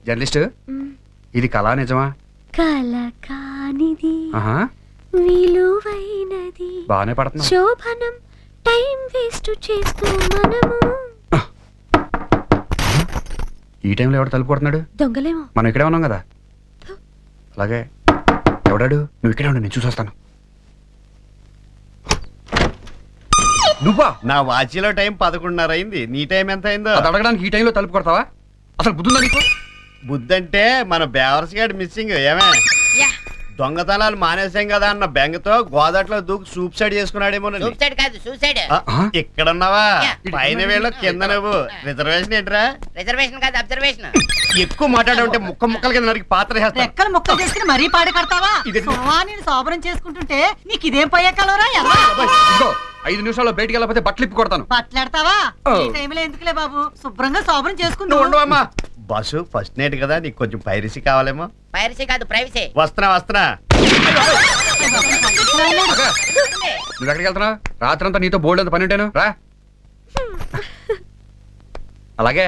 Journalist ఇది కళా నిజమా? కళ కానిది విలువైనది బాగానే పడుతున్నా. శోభనం టైం వేస్ట్ చేస్తూ మనము. ఈ టైంలో ఎవడు తలుపు కొడుతున్నాడు? దొంగలేమో. మనం ఇక్కడే ఉన్నాం కదా. అలాగే ఎవడాడు? నువ్వు ఇక్కడే ఉండు, నేను చూసొస్తాను. నువ్వా? నా వాచీలో టైం 11:30 అయింది. నీ టైం ఎంత అయిందో? అది అడగడానికి ఈ టైంలో తలుపు కొడతావా? అసలు బుద్ధుందా నీకు? బుద్ధంటే మన బేవర్స్ గాడి మిస్సింగ్. ఏమే దొంగతనాలు మానేసాం కదా అన్న బెంగతో గోదాట్లో దూకి సూసైడ్ చేసుకున్నాడేమో. ఇక్కడున్నావా? పైన వేళ్ళు కింద నువ్వు. రిజర్వేషన్ ఏంట్రా? రిజర్వేషన్ కాదు, అబ్జర్వేషన్. ఎక్కువ మాట్లాడుంటే ముక్కల కింద నరికి పాత్ర రెక్కలు ముక్కలు చేసుకుని మరీ పాడు కడతావా? శోభనం చేసుకుంటుంటే నీకు ఇదేం పోయే కలవరా? 5 నిమిషాల్లో బయటికి వెళ్ళకపోతే బట్టలు ఇప్పి కొడతాను. బట్టలాడతావా? ఈ టైంలో ఎందుకులే బాబు, శుభ్రంగా శోభనం చేసుకుంటూ. బస్సు ఫస్ట్ నైట్ కదా, నీకు కొంచెం పైరసీ కావాలేమో. పైరసీ కాదు, ప్రైవసీ. వస్తున్నా. నువ్వు ఎక్కడికి వెళ్తున్నావు? రాత్రంతా నీతో బోల్డ్ అంత పని ఉంటాను రా. అలాగే